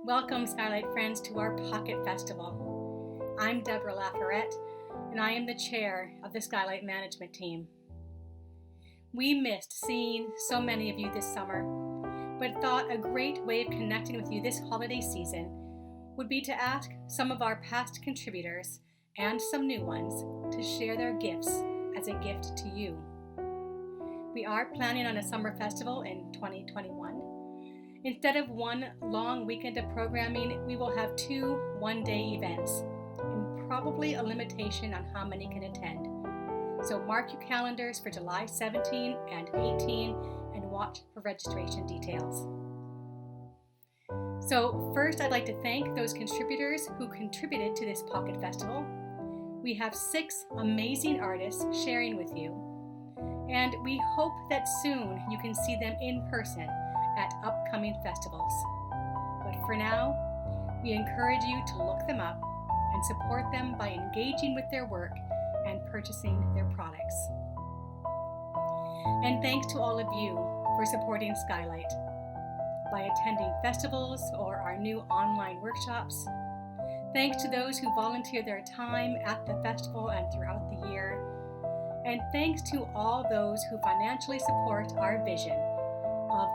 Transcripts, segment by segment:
Welcome, Skylight friends, to our Pocket Festival. I'm Deborah Lafarette, and I am the chair of the Skylight management team. We missed seeing so many of you this summer, but thought a great way of connecting with you this holiday season would be to ask some of our past contributors and some new ones to share their gifts as a gift to you. We are planning on a summer festival in 2021. Instead of one long weekend of programming, we will have 2 one-day events and probably a limitation on how many can attend. So mark your calendars for July 17 and 18 and watch for registration details. So first, I'd like to thank those contributors who contributed to this Pocket Festival. We have 6 amazing artists sharing with you, and we hope that soon you can see them in person at upcoming festivals. But for now, we encourage you to look them up and support them by engaging with their work and purchasing their products. And thanks to all of you for supporting Skylight by attending festivals or our new online workshops. Thanks to those who volunteer their time at the festival and throughout the year. And thanks to all those who financially support our vision of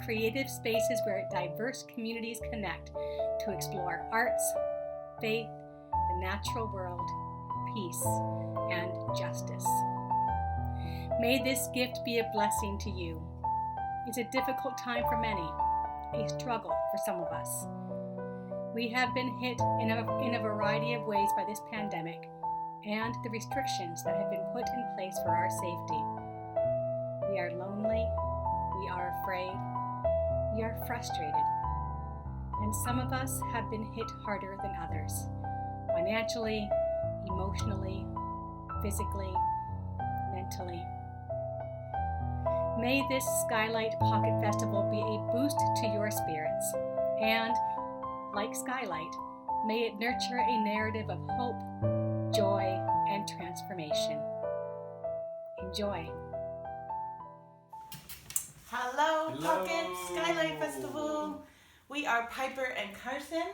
creative spaces where diverse communities connect to explore arts, faith, the natural world, peace, and justice. May this gift be a blessing to you. It's a difficult time for many, a struggle for some of us. We have been hit in a variety of ways by this pandemic and the restrictions that have been put in place for our safety. We are lonely. We are afraid, we are frustrated, and some of us have been hit harder than others, financially, emotionally, physically, mentally. May this Skylight Pocket Festival be a boost to your spirits, and, like Skylight, may it nurture a narrative of hope, joy, and transformation. Enjoy. Hello, Pocket Skylight Festival. We are Piper and Carson.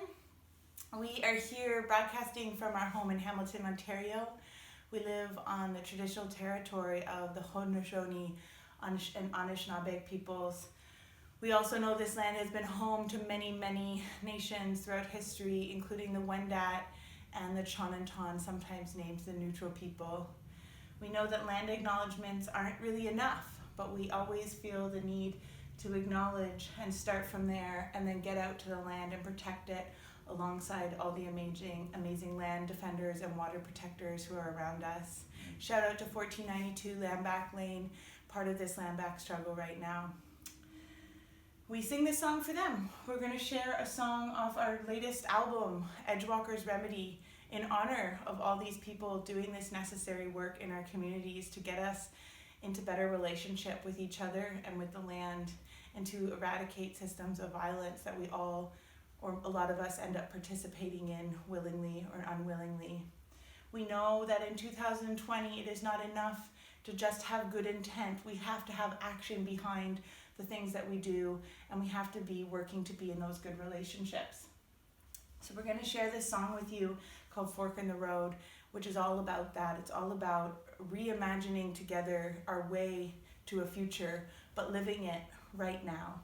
We are here broadcasting from our home in Hamilton, Ontario. We live on the traditional territory of the Haudenosaunee and Anishinaabe peoples. We also know this land has been home to many, many nations throughout history, including the Wendat and the Chonanton, sometimes named the Neutral people. We know that land acknowledgements aren't really enough, but we always feel the need to acknowledge and start from there and then get out to the land and protect it alongside all the amazing land defenders and water protectors who are around us. Shout out to 1492 Landback Lane, part of this landback struggle right now. We sing this song for them. We're going to share a song off our latest album, Edgewalker's Remedy, in honor of all these people doing this necessary work in our communities to get us into better relationship with each other and with the land, and to eradicate systems of violence that we all, or a lot of us, end up participating in willingly or unwillingly. We know that in 2020 it is not enough to just have good intent. We have to have action behind the things that we do, and we have to be working to be in those good relationships. So we're going to share this song with you called Fork in the Road, which is all about that. It's all about reimagining together our way to a future, but living it right now.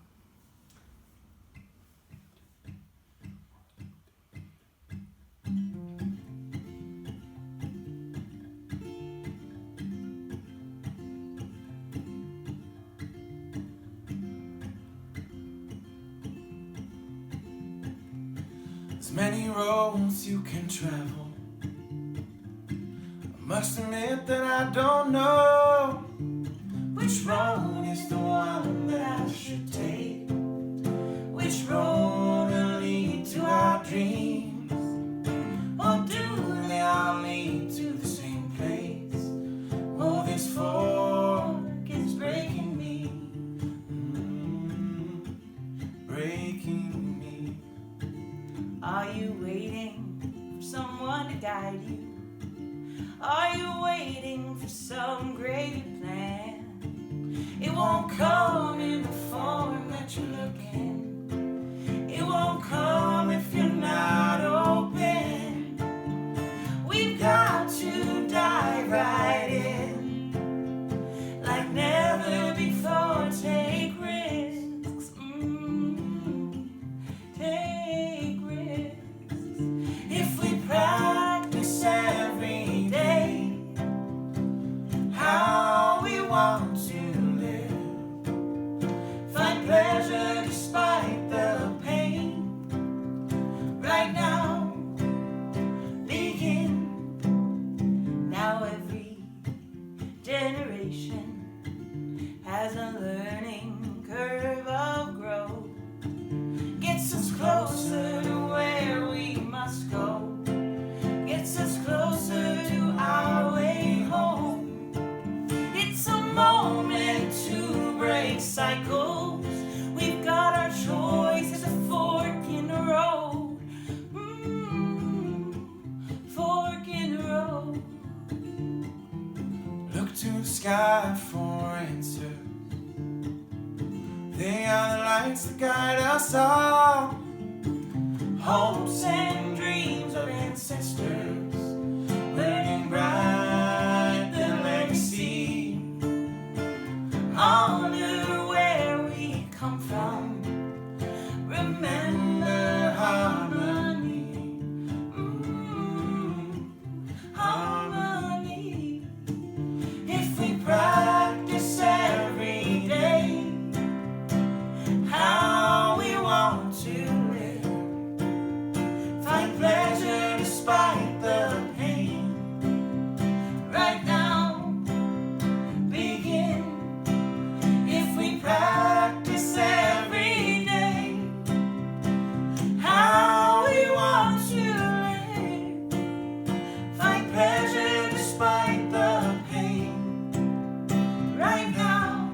There's many roads you can travel. Must admit that I don't know which road is the one that I should take, which road will lead to our dreams, or do they all lead to the same place? Oh, this fork is breaking me, breaking me. Are you waiting for someone to guide you? Are you waiting for some greater plan? It won't come in the form that you're looking. It They are the lights that guide us all. Hopes and dreams of ancestors, burning bright their legacy. Honor where we come from, remember harmony. Harmony. If we practice every day how we want to live, find pleasure despite the pain. Right now, begin. If we practice every day how we want to live, find pleasure despite the pain. Right now,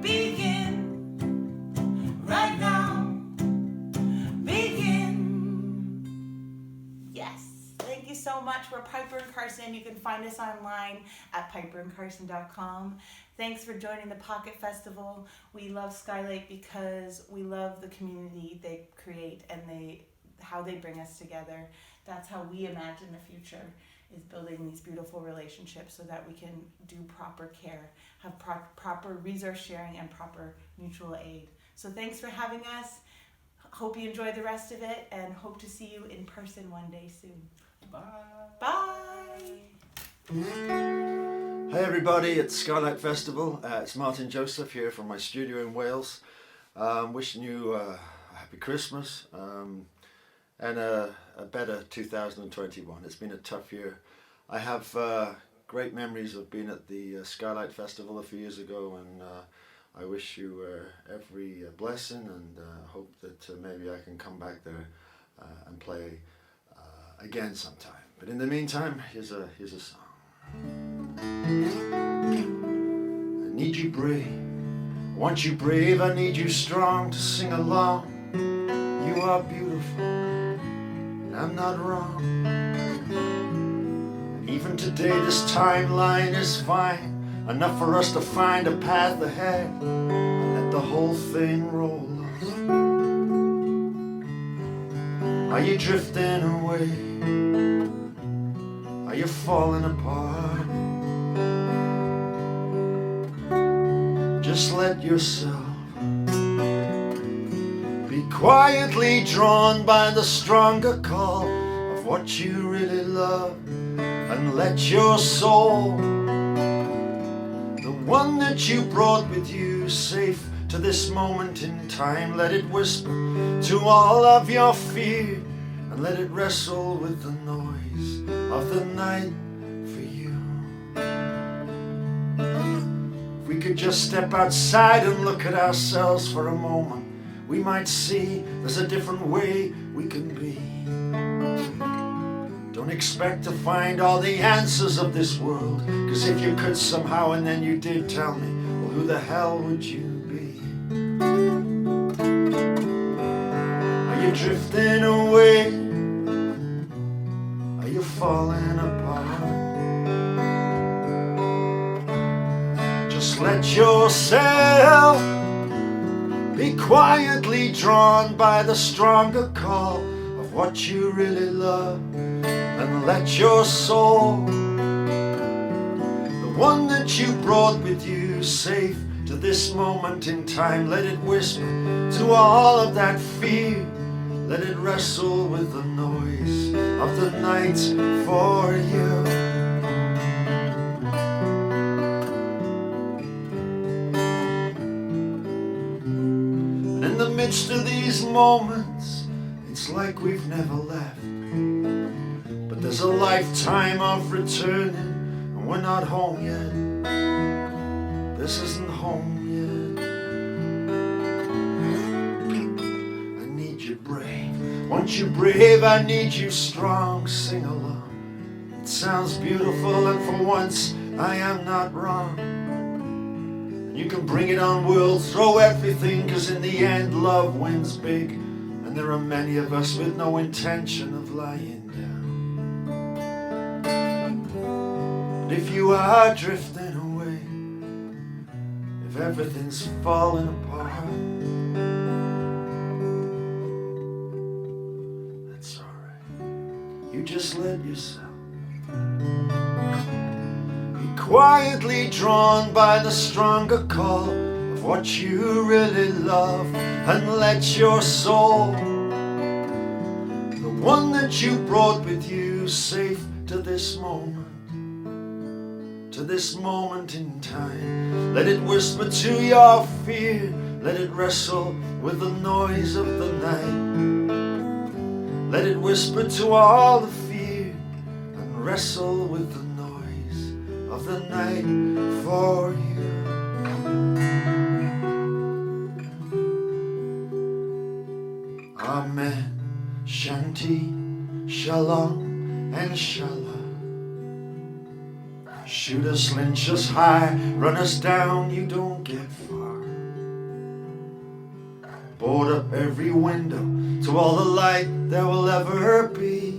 begin. Right now, begin. Yes. Thank you so much. We're Piper and Carson. You can find us online at piperandcarson.com. Thanks for joining the Pocket Festival. We love Skylight because we love the community they create and how they bring us together. That's how we imagine the future, is building these beautiful relationships so that we can do proper care, have proper resource sharing and proper mutual aid. So thanks for having us. Hope you enjoy the rest of it and hope to see you in person one day soon. Bye. Bye. Hey everybody, it's Skylight Festival. It's Martin Joseph here from my studio in Wales. Wishing you a happy Christmas and a better 2021. It's been a tough year. I have great memories of being at the Skylight Festival a few years ago, and I wish you every blessing, and hope that maybe I can come back there and play again sometime. But in the meantime, here's a song. I need you brave, I want you brave, I need you strong to sing along. You are beautiful, and I'm not wrong. And even today this timeline is fine, enough for us to find a path ahead and let the whole thing roll on. Are you drifting away? Are you falling apart? Just let yourself be quietly drawn by the stronger call of what you really love, and let your soul, the one that you brought with you safe to this moment in time, let it whisper to all of your fear, and let it wrestle with the noise of the night for you. If we could just step outside and look at ourselves for a moment, we might see there's a different way we can be. Don't expect to find all the answers of this world, 'cause if you could somehow and then you did tell me, well, who the hell would you be? Are you drifting away? Are you falling apart? Just let yourself be quietly drawn by the stronger call of what you really love, and let your soul, the one that you brought with you safe to this moment in time, let it whisper to all of that fear, let it wrestle with the noise of the night for you. In the midst of these moments, it's like we've never left, but there's a lifetime of returning, and we're not home yet. This isn't home yet. I need you brave, want you brave, I need you strong, sing along. It sounds beautiful, and for once I am not wrong. You can bring it on, world, throw everything, 'cause in the end love wins big, and there are many of us with no intention of lying down. But if you are drifting away, if if everything's falling apart. That's alright. You just let yourself be quietly drawn by the stronger call of what you really love, and let your soul, the one that you brought with you safe to this moment in time, let it whisper to your fear, let it wrestle with the noise of the night, let it whisper to all the fear and wrestle with the noise of the night for you. Amen, Shanti, Shalom, and Shalom. Shoot us, lynch us high, run us down, you don't get far. Board up every window to all the light there will ever be,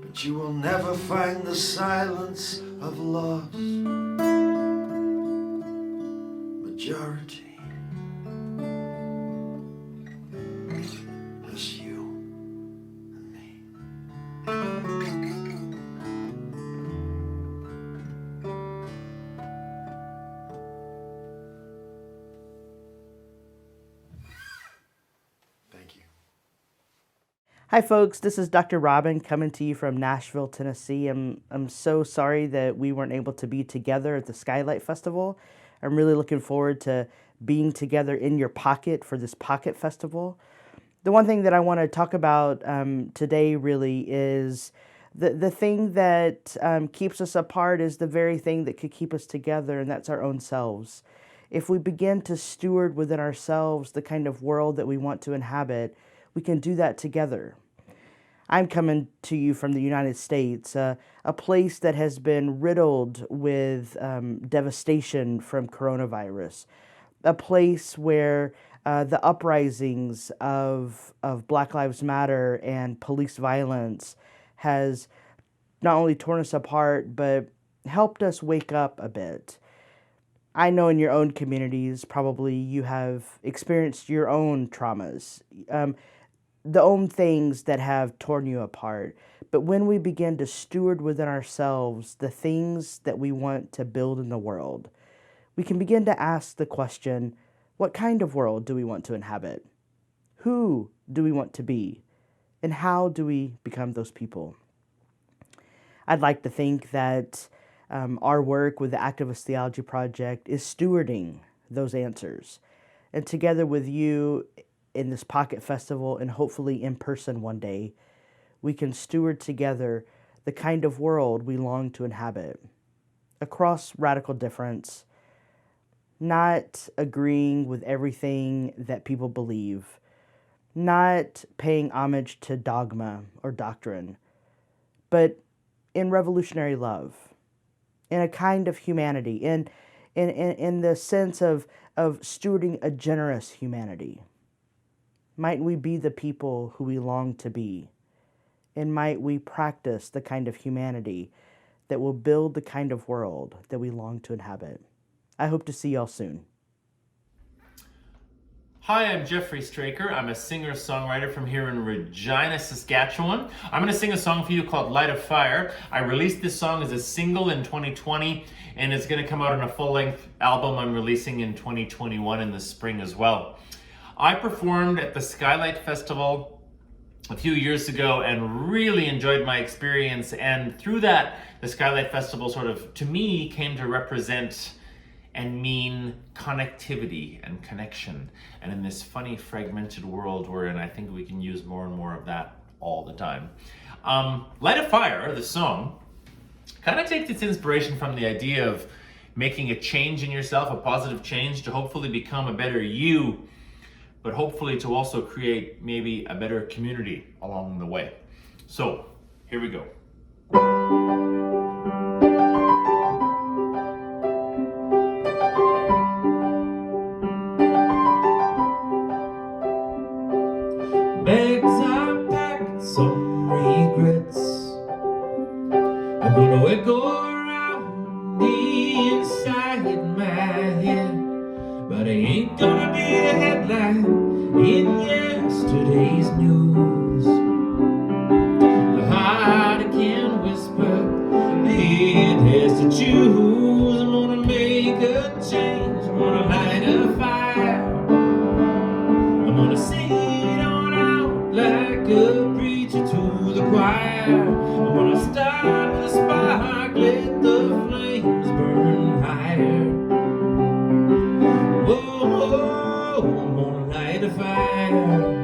but you will never find the silence of love's majority. Just you and me. Thank you. Hi folks, this is Dr. Robin coming to you from Nashville, Tennessee. I'm so sorry that we weren't able to be together at the Skylight Festival. I'm really looking forward to being together in your pocket for this Pocket Festival. The one thing that I want to talk about today really is the thing that keeps us apart is the very thing that could keep us together, and that's our own selves. If we begin to steward within ourselves the kind of world that we want to inhabit, we can do that together. I'm coming to you from the United States, a place that has been riddled with devastation from coronavirus, a place where the uprisings of Black Lives Matter and police violence has not only torn us apart, but helped us wake up a bit. I know in your own communities, probably you have experienced your own traumas, the own things that have torn you apart. But when we begin to steward within ourselves the things that we want to build in the world, we can begin to ask the question, what kind of world do we want to inhabit? Who do we want to be? And how do we become those people? I'd like to think that our work with the Activist Theology Project is stewarding those answers. And together with you in this Pocket Festival and hopefully in person one day, we can steward together the kind of world we long to inhabit. Across radical difference, not agreeing with everything that people believe, not paying homage to dogma or doctrine, but in revolutionary love, in a kind of humanity, in the sense of stewarding a generous humanity. Might we be the people who we long to be? And might we practice the kind of humanity that will build the kind of world that we long to inhabit? I hope to see y'all soon. Hi, I'm Jeffrey Straker. I'm a singer-songwriter from here in Regina, Saskatchewan. I'm going to sing a song for you called Light of Fire. I released this song as a single in 2020, and it's going to come out on a full-length album I'm releasing in 2021 in the spring as well. I performed at the Skylight Festival a few years ago and really enjoyed my experience, and through that, the Skylight Festival sort of, to me, came to represent and mean connectivity and connection. And in this funny, fragmented world we're in, I think we can use more and more of that all the time. Light of Fire, the song, kind of takes its inspiration from the idea of making a change in yourself, a positive change to hopefully become a better you, but hopefully to also create maybe a better community along the way. So, here we go. Bags are packed, some regrets. I'm gonna echo around the inside my head. but I ain't gonna be a headline in yesterday's news. The heart can whisper, the head has to choose. I'm gonna make a change, I'm gonna light a fire, I'm gonna sing it on out like a preacher to the choir. I'm gonna start with a spark, let the flames burn higher. Whoa, whoa, I'm gonna light a fire.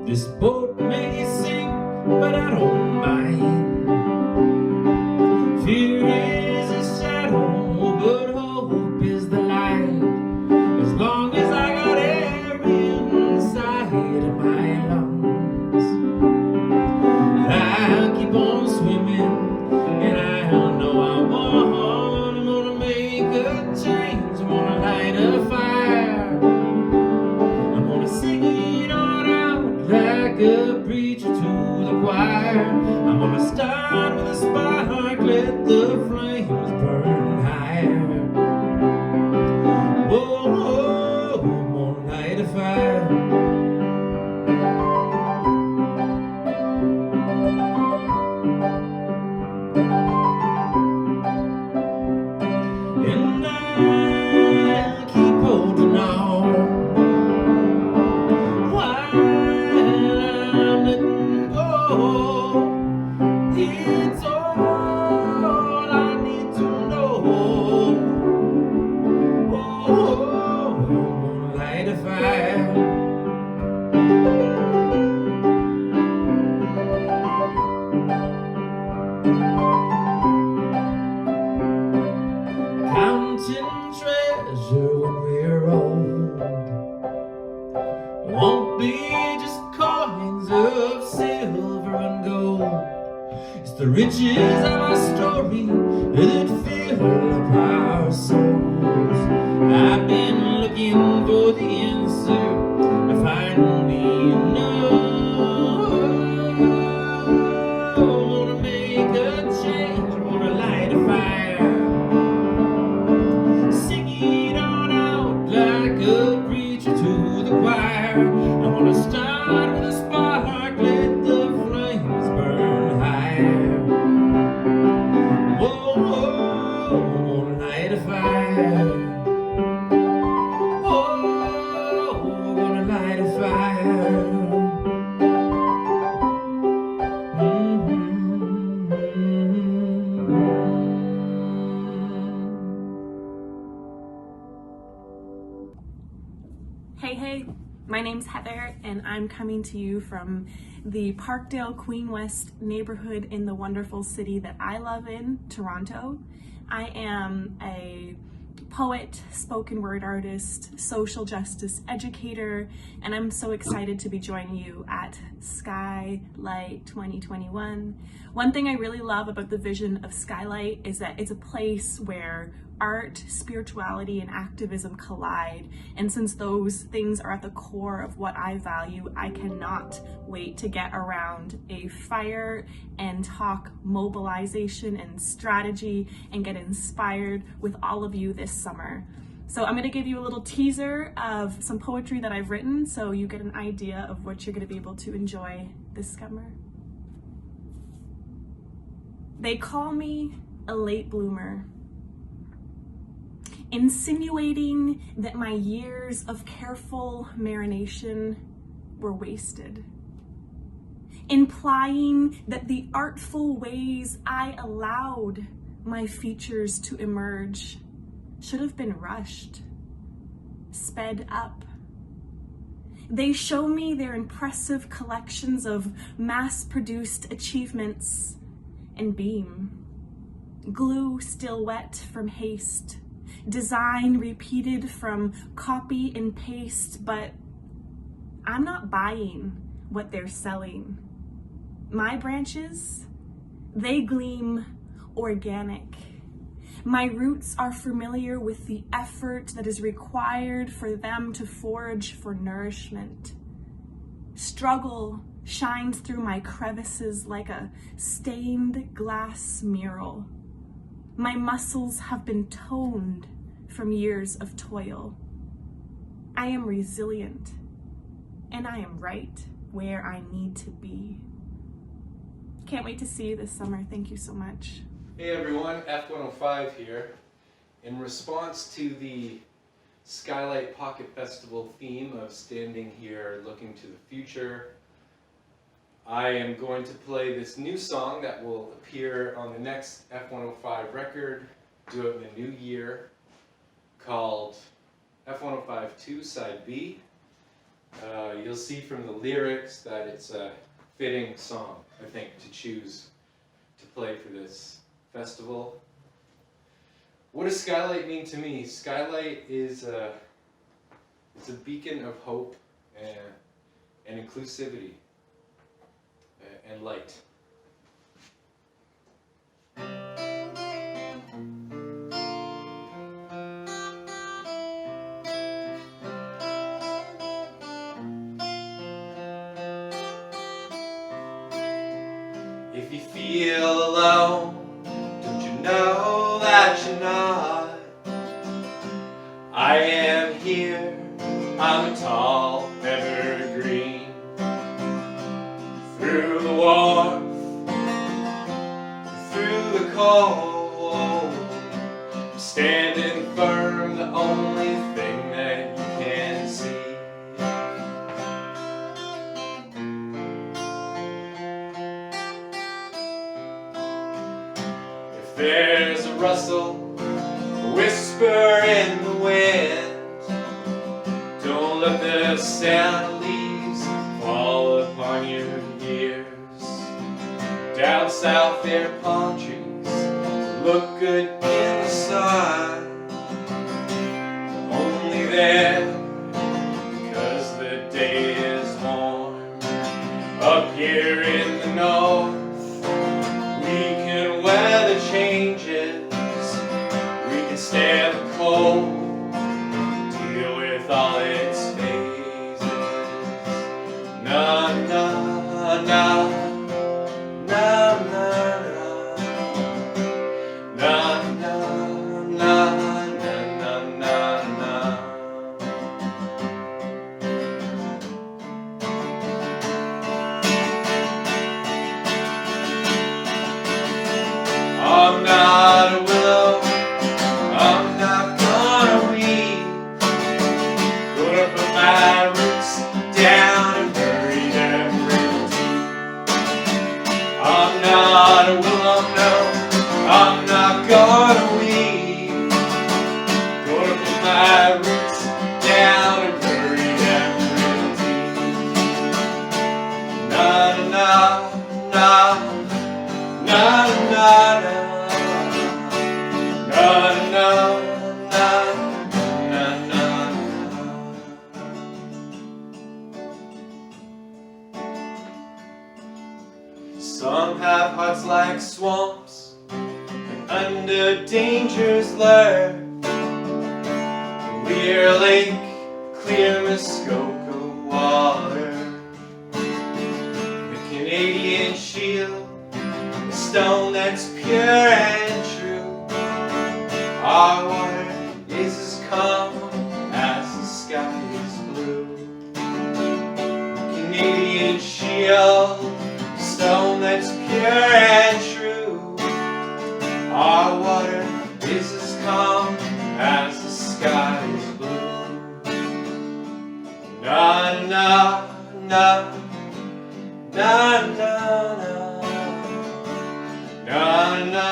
This boat may sink, but I don't mind. Fear is a shadow, but hope is the light. As long as I got air inside of my lungs, I'll keep on swimming, and I know I want. I'm gonna make a change, I'm gonna light a fire, I'm gonna sing it on out like a preacher to the choir. I'm gonna start with a spark, let the flames burn higher. Whoa, whoa, I'm gonna light a fire. And I'll keep holding on while I'm letting go. It's all I need to know. Oh, I'm gonna light a fire. Counting treasure when we're old won't be just coins of silver and gold. It's the riches of our story that fill up our souls. I've been looking for the answer to find me enough. I'm gonna make a change, I'm gonna light a fire, sing it on out like a preacher to the choir. I'm gonna start with a spark, let the flames burn higher. Whoa, whoa, I'm gonna light a fire. Whoa, I'm gonna light a fire. Hey, my name's Heather, and I'm coming to you from the Parkdale Queen West neighborhood in the wonderful city that I love in, Toronto. I am a poet, spoken word artist, social justice educator, and I'm so excited to be joining you at Skylight 2021. One thing I really love about the vision of Skylight is that it's a place where art, spirituality, and activism collide. And since those things are at the core of what I value, I cannot wait to get around a fire and talk mobilization and strategy and get inspired with all of you this summer. So I'm gonna give you a little teaser of some poetry that I've written so you get an idea of what you're gonna be able to enjoy this summer. They call me a late bloomer, insinuating that my years of careful marination were wasted, implying that the artful ways I allowed my features to emerge should have been rushed, sped up. They show me their impressive collections of mass-produced achievements and beam, glue still wet from haste, design repeated from copy and paste, but I'm not buying what they're selling. My branches, they gleam organic. My roots are familiar with the effort that is required for them to forage for nourishment. Struggle shines through my crevices like a stained glass mural. My muscles have been toned from years of toil. I am resilient, and I am right where I need to be. Can't wait to see you this summer. Thank you so much. Hey everyone, F105 here. In response to the Skylight Pocket Festival theme of standing here looking to the future, I am going to play this new song that will appear on the next F105 record, Do It in the New Year, called F105 2 Side B. You'll see from the lyrics that it's a fitting song, I think, to choose to play for this festival. What does Skylight mean to me? Skylight is it's a beacon of hope and inclusivity and light. If you feel alone, don't you know that you're not? I am here, I'm a tall evergreen. Through the warmth, through the cold, standing firm, the only thing that you can see. If there's a rustle, a whisper in the wind, don't let the sound of leaves fall upon your ears. Down south there are palm trees look good in the sun, only there because the day is warm. Up here in the north, we can weather changes, we can stand the cold, deal with all its phases. Na na na, na na na, na na na, na na na. I'm not a willow, I'm not gonna weep. Gonna put my roots down and bury them real deep. I'm not a willow, no, I'm not gonna weep. Gonna put my roots down and bury them real deep. Na na na, na na na, na na na, na na na. Some have hearts like swamps, and under dangers lurk. Clear lake, clear Muskoka water. The Canadian shield, a stone that's pure and true. Our water is as calm as the sky is blue. The Canadian shield, a stone that's pure and true. Our water is as calm as the sky is blue. Na na na, na na na, na na.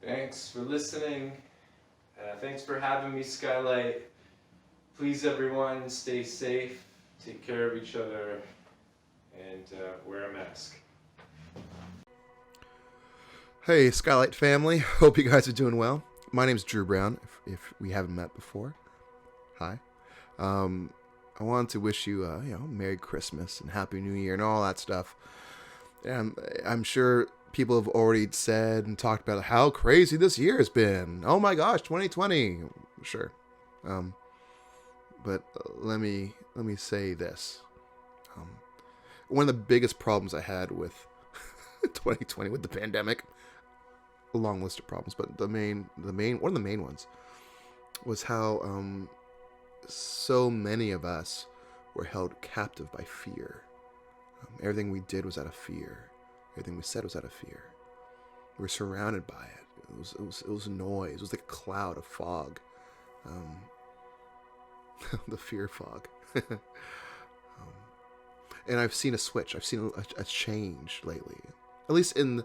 Thanks for listening. Thanks for having me, Skylight. Please, everyone, stay safe, take care of each other, and wear a mask. Hey, Skylight family. Hope you guys are doing well. My name's Drew Brown, if we haven't met before. Hi. I wanted to wish you, Merry Christmas and Happy New Year and all that stuff. And I'm sure people have already said and talked about how crazy this year has been. Oh my gosh, 2020. Sure. But let me say this. One of the biggest problems I had with 2020, with the pandemic, a long list of problems, but one of the main ones was how so many of us were held captive by fear. Everything we did was out of fear. Everything we said was out of fear. We were surrounded by it. It was noise. It was like a cloud of fog. The fear fog. And I've seen a switch. I've seen a change lately. At least in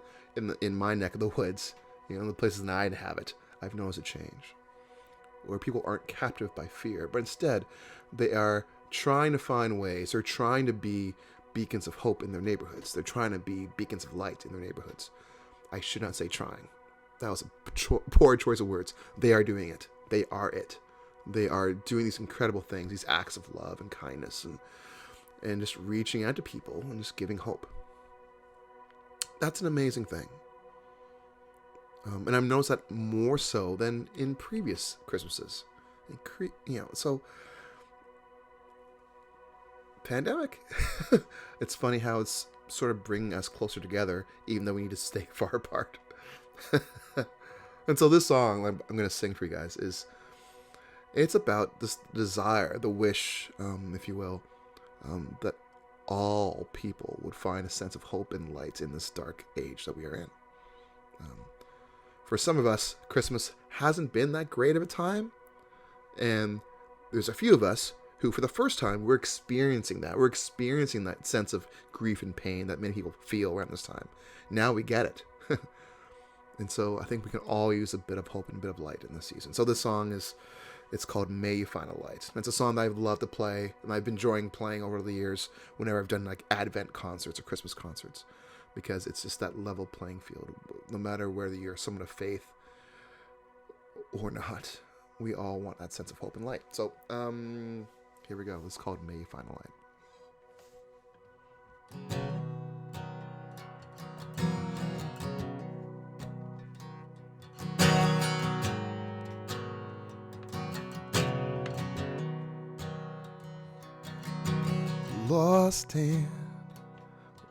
my neck of the woods, the places that I inhabit, I've noticed a change. Where people aren't captive by fear, but instead they are trying to find ways. They're trying to be beacons of hope in their neighborhoods. They're trying to be beacons of light in their neighborhoods. I should not say trying. That was a poor choice of words. They are doing it. They are it. They are doing these incredible things, these acts of love and kindness, and just reaching out to people and just giving hope. That's an amazing thing. And I've noticed that more so than in previous Christmases. So pandemic. It's funny how it's sort of bringing us closer together, even though we need to stay far apart. And so this song I'm going to sing for you guys it's about this desire, the wish, if you will, that all people would find a sense of hope and light in this dark age that we are in. For some of us, Christmas hasn't been that great of a time, and there's a few of us who, for the first time, we're experiencing that. We're experiencing that sense of grief and pain that many people feel around this time. Now we get it. And so I think we can all use a bit of hope and a bit of light in this season. So this song it's called May You Find a Light. And it's a song that I've loved to play, and I've been enjoying playing over the years whenever I've done like Advent concerts or Christmas concerts, because it's just that level playing field. No matter whether you're someone of faith or not, we all want that sense of hope and light. So here we go. It's called May You Find a Light. Lost and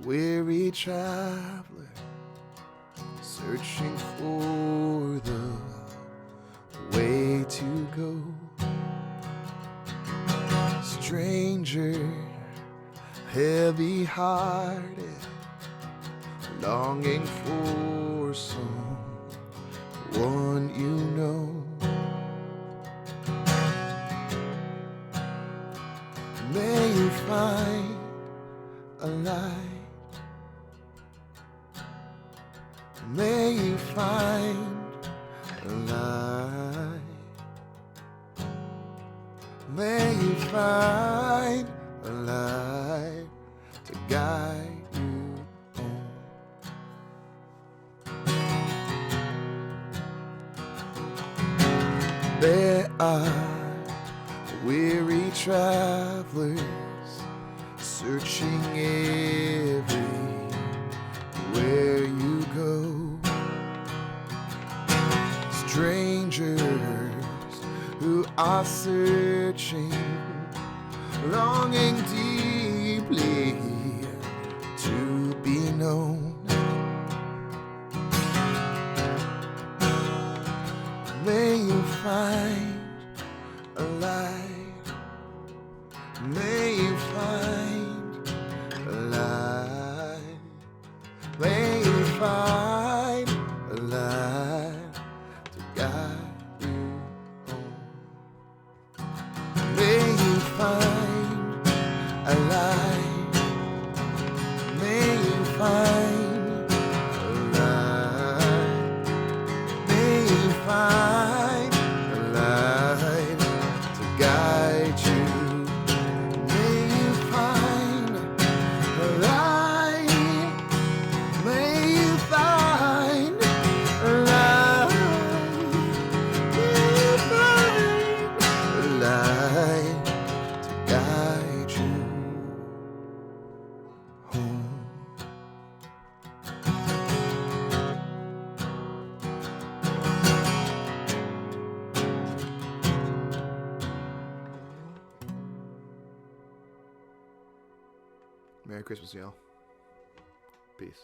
weary traveler, searching for the way to go. Stranger, heavy-hearted, longing for someone you know. May you find a light. May you find a light. May you find a light to guide you home. There are weary travelers searching everywhere you go. Strangers who are searching, longing deeply to be known. May you find a light. May you find a light. May you find a light to guide you home. May you find a light. May you find a light. May you find a light. Merry Christmas, y'all. Peace.